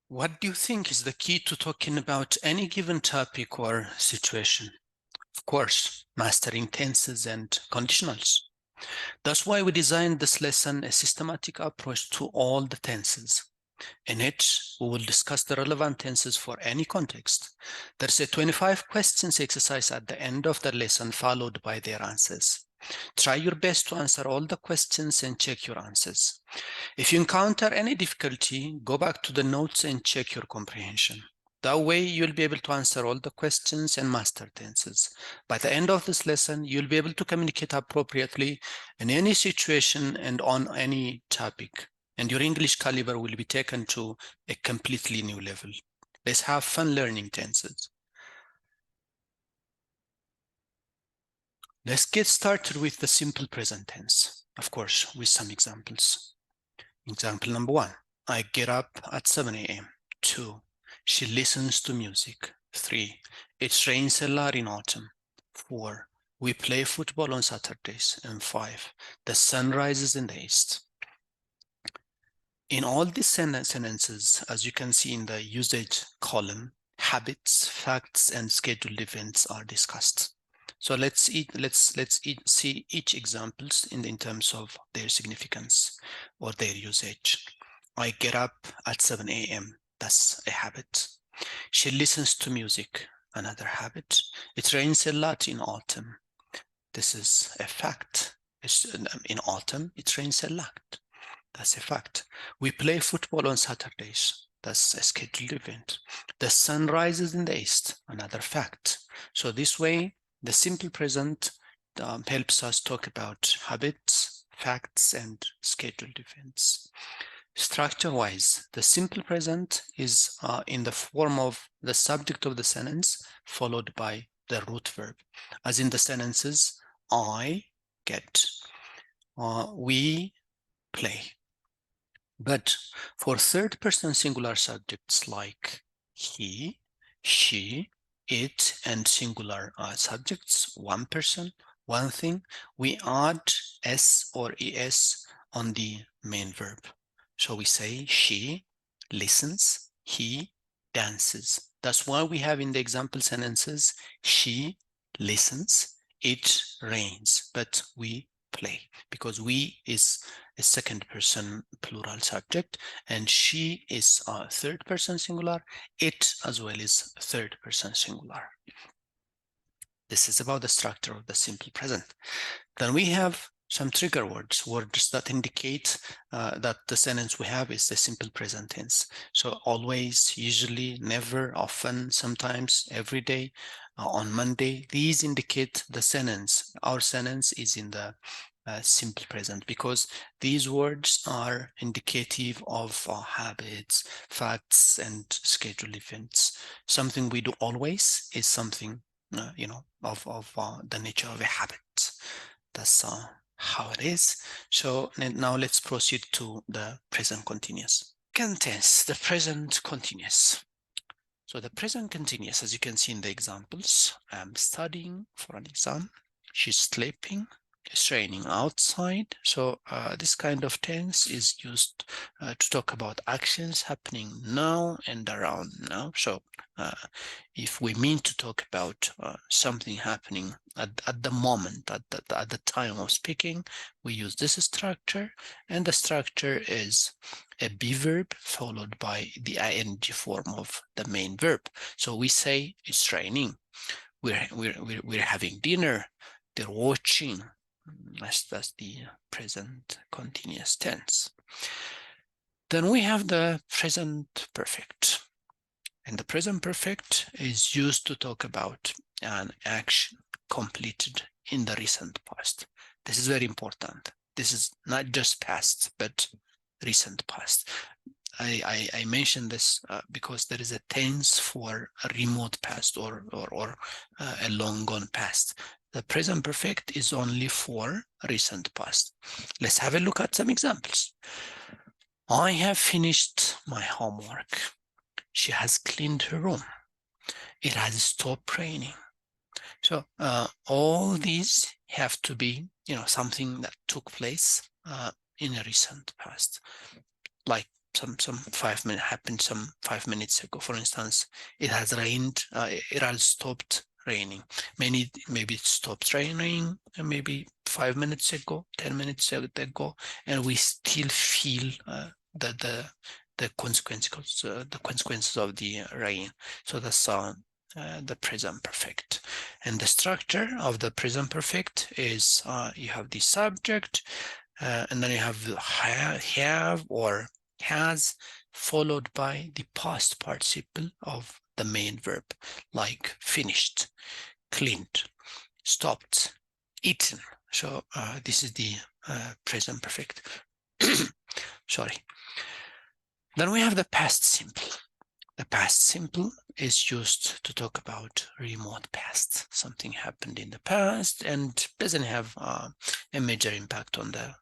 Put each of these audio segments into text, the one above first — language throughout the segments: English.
What do you think is the key to talking about any given topic or situation? Of course, mastering tenses and conditionals. That's why we designed this lesson a systematic approach to all the tenses. In it, we will discuss the relevant tenses for any context. There's a 25 questions exercise at the end of the lesson, followed by their answers. Try your best to answer all the questions and check your answers. If you encounter any difficulty, go back to the notes and check your comprehension. That way, you'll be able to answer all the questions and master tenses. By the end of this lesson, you'll be able to communicate appropriately in any situation and on any topic. And your English caliber will be taken to a completely new level. Let's have fun learning tenses. Let's get started with the simple present tense, of course, with some examples. Example number 1, I get up at 7 a.m. 2, she listens to music. 3, it rains a lot in autumn. 4, we play football on Saturdays. And 5, the sun rises in the east. In all these sentences, as you can see in the usage column, habits, facts, and scheduled events are discussed. So let's see each examples in terms of their significance or their usage. I get up at 7 a.m. That's a habit. She listens to music, another habit. It rains a lot in autumn. This is a fact. In autumn, it rains a lot. That's a fact. We play football on Saturdays. That's a scheduled event. The sun rises in the east, another fact. So this way, the simple present helps us talk about habits, facts, and scheduled events. Structure-wise, the simple present is in the form of the subject of the sentence followed by the root verb. As in the sentences, I get, we play. But for third-person singular subjects like he, she, it, and singular subjects, one person, one thing, we add s or es on the main verb. So we say she listens, he dances. That's why we have in the example sentences, she listens, it rains, but we play, because we is a second person plural subject and she is a third person singular, it as well is third person singular. This is about the structure of the simple present. Then we have some trigger words, words that indicate that the sentence we have is the simple present tense. So always, usually, never, often, sometimes, every day, on Monday. These indicate the sentence. Our sentence is in the simple present, because these words are indicative of habits, facts, and scheduled events. Something we do always is something, of the nature of a habit. That's how it is. So now let's proceed to the present continuous. Second tense, the present continuous. So the present continuous, as you can see in the examples, I'm studying for an exam. She's sleeping. It's raining outside. So this kind of tense is used to talk about actions happening now and around now. So if we mean to talk about something happening at the moment, at the time of speaking, we use this structure, and the structure is a be verb followed by the ing form of the main verb. So we say it's raining. We're having dinner. They're watching. That's the present continuous tense. Then we have the present perfect. And the present perfect is used to talk about an action completed in the recent past. This is very important. This is not just past, but recent past. I mentioned this because there is a tense for a remote past or a long gone past. The present perfect is only for recent past. Let's have a look at some examples. I have finished my homework. She has cleaned her room. It has stopped raining. So all these have to be, something that took place in a recent past. Like some 5 minutes happened some 5 minutes ago. For instance, it has rained, it has stopped raining. Maybe it stopped raining maybe 5 minutes ago, 10 minutes ago, and we still feel the consequences of the rain. So that's the present perfect. And the structure of the present perfect is you have the subject, and then you have have or has, followed by the past participle of the main verb, like finished, cleaned, stopped, eaten. So this is the present perfect. Sorry. Then we have the past simple. The past simple is used to talk about remote past. Something happened in the past and doesn't have a major impact on the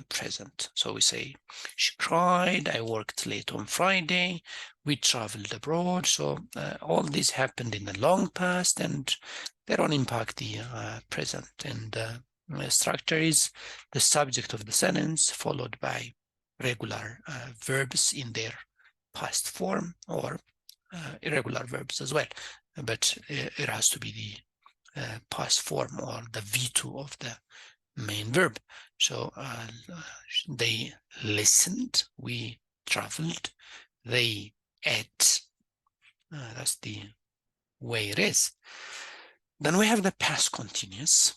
present. So we say, she cried, I worked late on Friday, we traveled abroad. So all this happened in the long past and they don't impact the present. And the structure is the subject of the sentence followed by regular verbs in their past form or irregular verbs as well, but it has to be the past form or the V2 of the main verb. So they listened, we traveled, they ate. That's the way it is. Then we have the past continuous.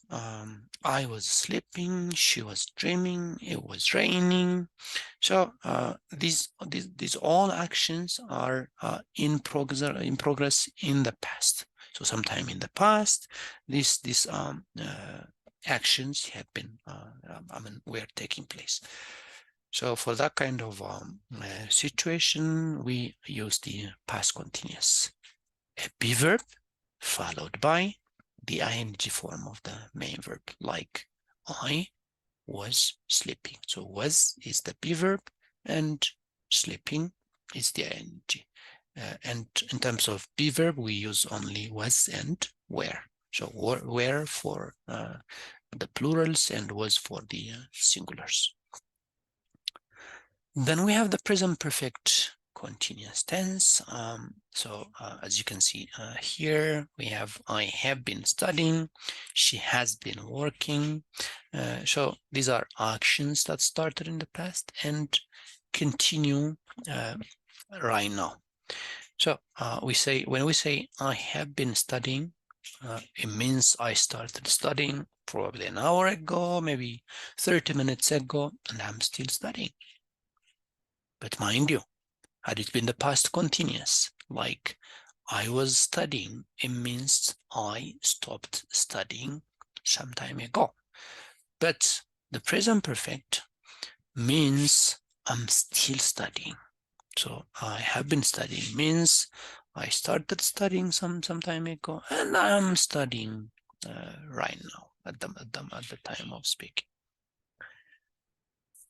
I was sleeping, she was dreaming, it was raining. So these all actions are in progress in the past. So sometime in the past, these actions have been were taking place. So for that kind of situation, we use the past continuous. A be verb followed by the ing form of the main verb, like I was sleeping. So was is the be verb and sleeping is the ing. And in terms of be verb, we use only was and were. So were for the plurals and was for the singulars. Then we have the present perfect continuous tense. So as you can see here, we have I have been studying, she has been working. So these are actions that started in the past and continue right now. So we say, when we say I have been studying, it means I started studying probably an hour ago, maybe 30 minutes ago, and I'm still studying. But mind you, had it been the past continuous, like I was studying, it means I stopped studying some time ago. But the present perfect means I'm still studying. So I have been studying means I started studying some time ago, and I'm studying right now at the time of speaking.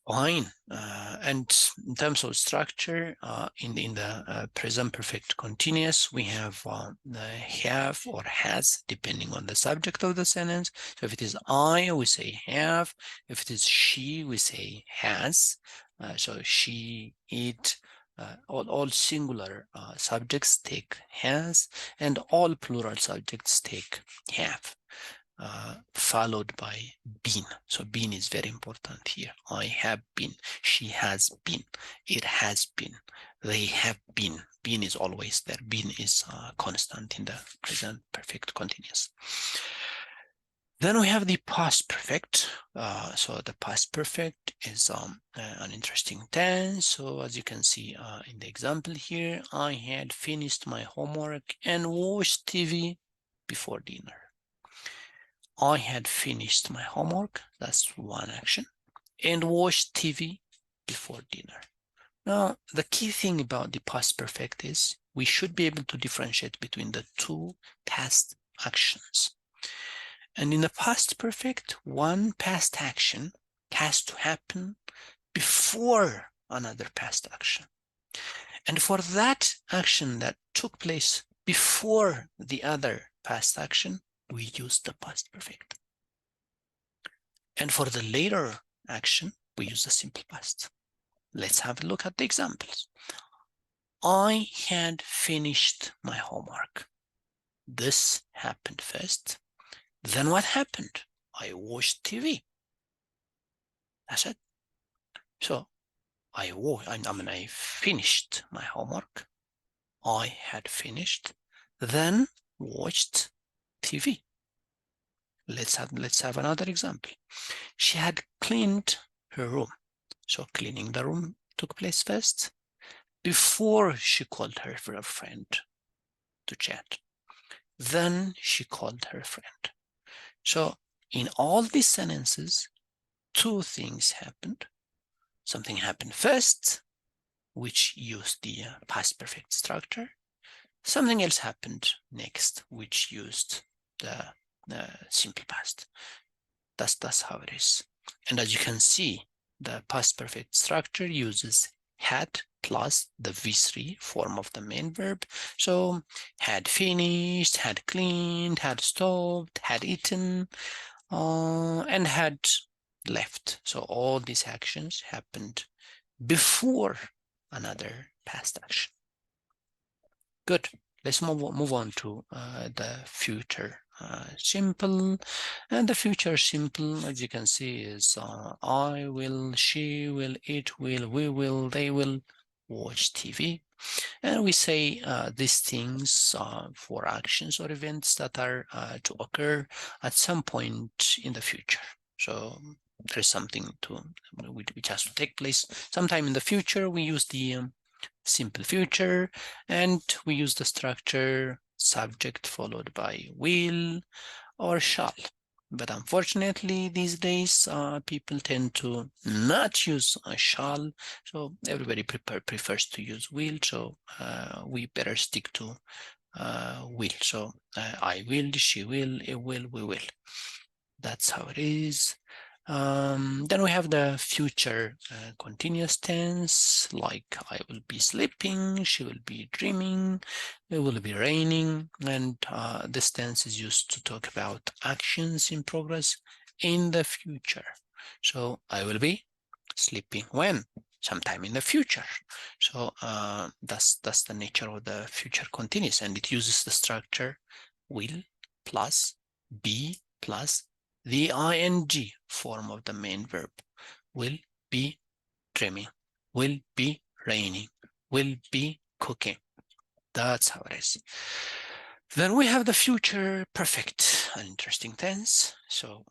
Fine. And in terms of structure, in the present perfect continuous, we have the have or has, depending on the subject of the sentence. So if it is I, we say have. If it is she, we say has. So she, it, all singular subjects take has, and all plural subjects take have. Followed by been. So been is very important here. I have been, she has been, it has been, they have been. Been is always there. Been is constant in the present perfect continuous. Then we have the past perfect. So the past perfect is an interesting tense. So as you can see in the example here, I had finished my homework and watched TV before dinner. I had finished my homework, that's one action, and watched TV before dinner. Now, the key thing about the past perfect is we should be able to differentiate between the two past actions. And in the past perfect, one past action has to happen before another past action. And for that action that took place before the other past action, we use the past perfect. And for the later action, we use the simple past. Let's have a look at the examples. I had finished my homework. This happened first. Then what happened? I watched TV. That's it. So I finished my homework. I had finished, then watched TV. Let's have another example. She had cleaned her room. So cleaning the room took place first before she called her friend to chat. Then she called her friend. So in all these sentences, two things happened. Something happened first, which used the past perfect structure. Something else happened next, which used the simple past. That's how it is. And as you can see, the past perfect structure uses had plus the V3 form of the main verb. So had finished, had cleaned, had stopped, had eaten, and had left. So all these actions happened before another past action. Good. Let's move on to the future simple. And the future simple, as you can see, is I will, she will, it will, we will, they will watch TV. And we say these things for actions or events that are to occur at some point in the future. So there's something which has to take place sometime in the future. We use the simple future, and we use the structure subject followed by will or shall. But unfortunately, these days, people tend to not use shall, so everybody prefers to use will, so we better stick to will. So I will, she will, it will, we will. That's how it is. Then we have the future continuous tense, like I will be sleeping, she will be dreaming, it will be raining, and this tense is used to talk about actions in progress in the future. So I will be sleeping when? Sometime in the future. So that's the nature of the future continuous, and it uses the structure will plus be plus the ing form of the main verb. Will be dreaming, will be raining, will be cooking. That's how it is. Then we have the future perfect, an interesting tense. So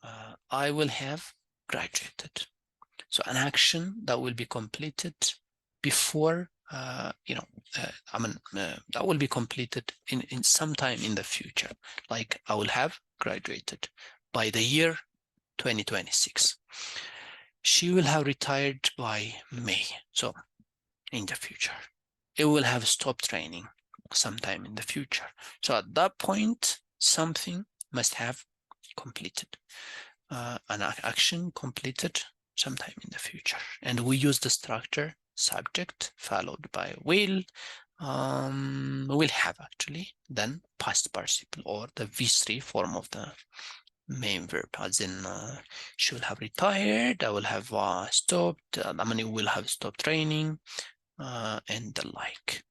I will have graduated. So an action that will be completed before, that will be completed in some time in the future. Like I will have graduated by the year 2026. She will have retired by May, so in the future. It will have stopped raining sometime in the future. So at that point, something must have completed, an action completed sometime in the future. And we use the structure subject followed by will have actually, then past participle or the V3 form of the main verb, as in she will have retired, I will have stopped, will have stopped raining, and the like.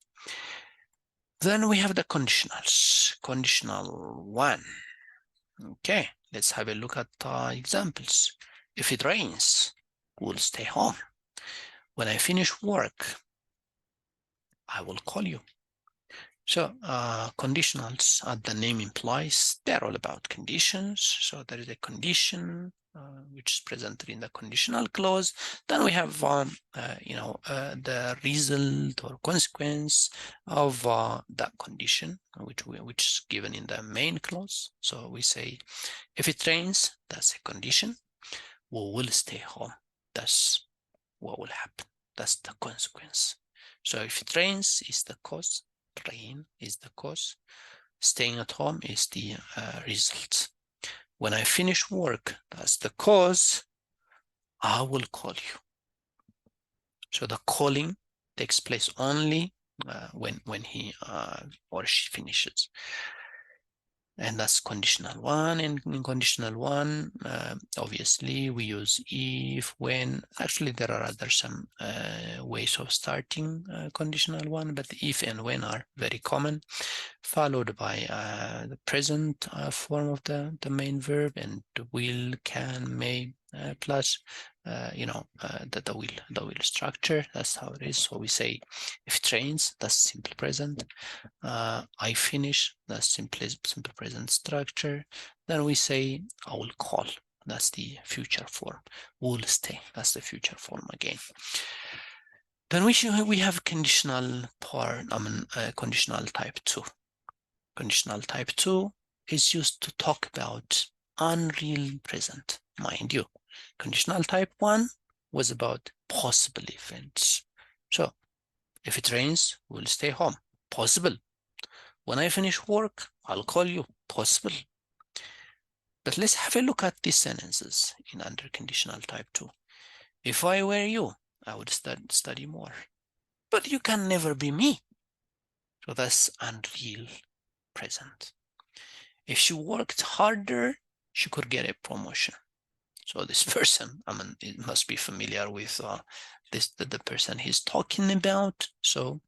Then we have the conditionals. Conditional one. Okay, let's have a look at examples. If it rains, we'll stay home. When I finish work, I will call you. So conditionals, as the name implies, they're all about conditions. So there is a condition which is presented in the conditional clause. Then we have the result or consequence of that condition, which is given in the main clause. So we say, if it rains, that's a condition. We will stay home. That's what will happen. That's the consequence. So if it rains, is the cause. Rain is the cause. Staying at home is the result. When I finish work, that's the cause. I will call you. So the calling takes place only when he or she finishes. And that's conditional one. And in conditional one, obviously we use if, when. Actually, there are other some ways of starting conditional one, but if and when are very common, followed by the present form of the main verb, and will, can, may, plus the will structure. That's how it is. So we say if it rains, that's simple present. I finish, that's simple present structure. Then we say I will call, that's the future form. Will stay, that's the future form again. Then we have conditional part, conditional type 2. Conditional type 2 is used to talk about unreal present, mind you. Conditional type 1 was about possible events. So if it rains, we'll stay home. Possible. When I finish work, I'll call you. Possible. But let's have a look at these sentences in under conditional type 2. If I were you, I would study more. But you can never be me. So that's unreal present. If she worked harder, she could get a promotion. So this person, it must be familiar with the person he's talking about. So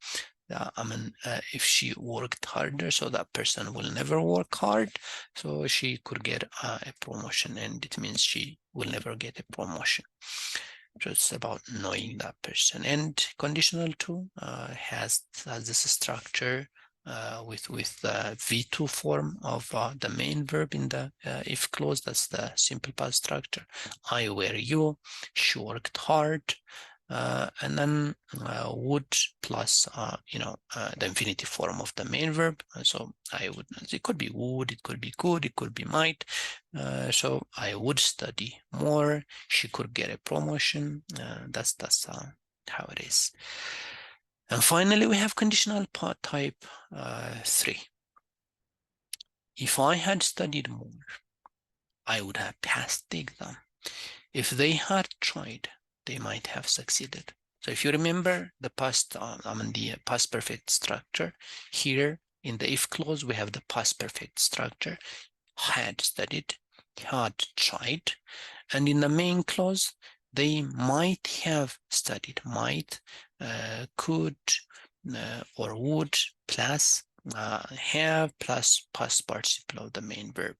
if she worked harder, so that person will never work hard. So she could get a promotion, and it means she will never get a promotion. So it's about knowing that person. And conditional 2 has this structure with the V2 form of the main verb in the if clause. That's the simple past structure. I were you, she worked hard, and then would plus the infinitive form of the main verb. So I would, it could be would, it could be could, it could be might. So I would study more, she could get a promotion. That's how it is. And finally, we have conditional part type 3. If I had studied more, I would have passed the exam. If they had tried, they might have succeeded. So if you remember the past, the past perfect structure, here in the if clause, we have the past perfect structure. Had studied, had tried. And in the main clause, they might have studied, might, could, or would, plus have, plus past participle of the main verb.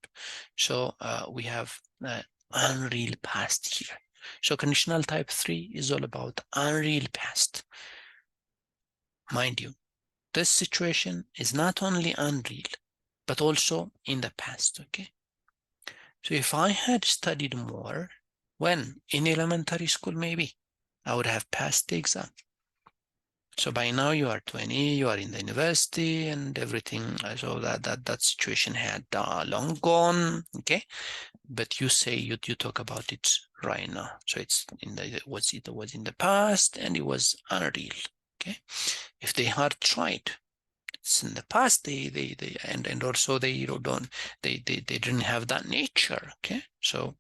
So we have unreal past here. So conditional type 3 is all about unreal past. Mind you, this situation is not only unreal, but also in the past, okay? So if I had studied more, when? In elementary school, maybe, I would have passed the exam. So by now you are 20, you are in the university and everything. So that situation had long gone, okay? But you say you talk about it right now. So it's it was in the past and it was unreal, okay? If they had tried, it's in the past. They and also they didn't have that nature, okay? So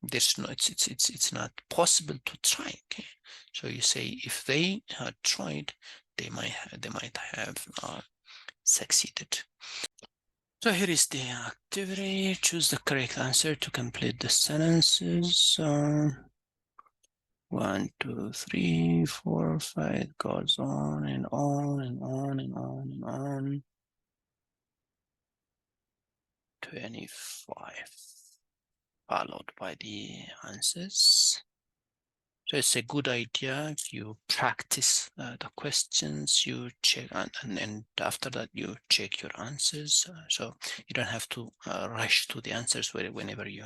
there's no, it's not possible to try, okay? So you say if they had tried, they might have succeeded. So here is the activity. Choose the correct answer to complete the sentences. 1, 2, 3, 4, 5 goes on and on and on and on and on. 25 followed by the answers. So it's a good idea if you practice the questions, you check, and after that you check your answers. So you don't have to rush to the answers whenever you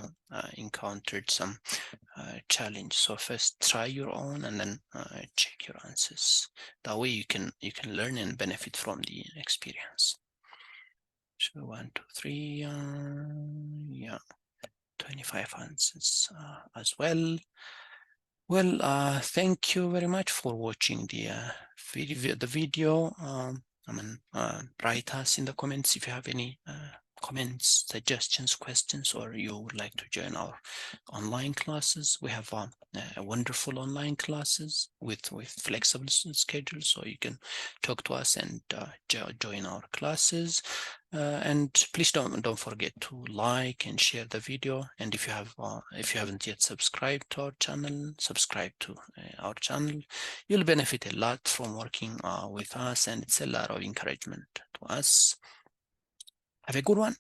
encountered some challenge. So first try your own and then check your answers. That way you can learn and benefit from the experience. So 1, 2, 3, yeah, 25 answers as well. Well, thank you very much for watching the video. Write us in the comments if you have any comments, suggestions, questions, or you would like to join our online classes. We have wonderful online classes with flexible schedules, so you can talk to us and join our classes. And please don't forget to like and share the video. And if you haven't yet subscribed to our channel, subscribe to our channel. You'll benefit a lot from working with us, and it's a lot of encouragement to us. Have a good one.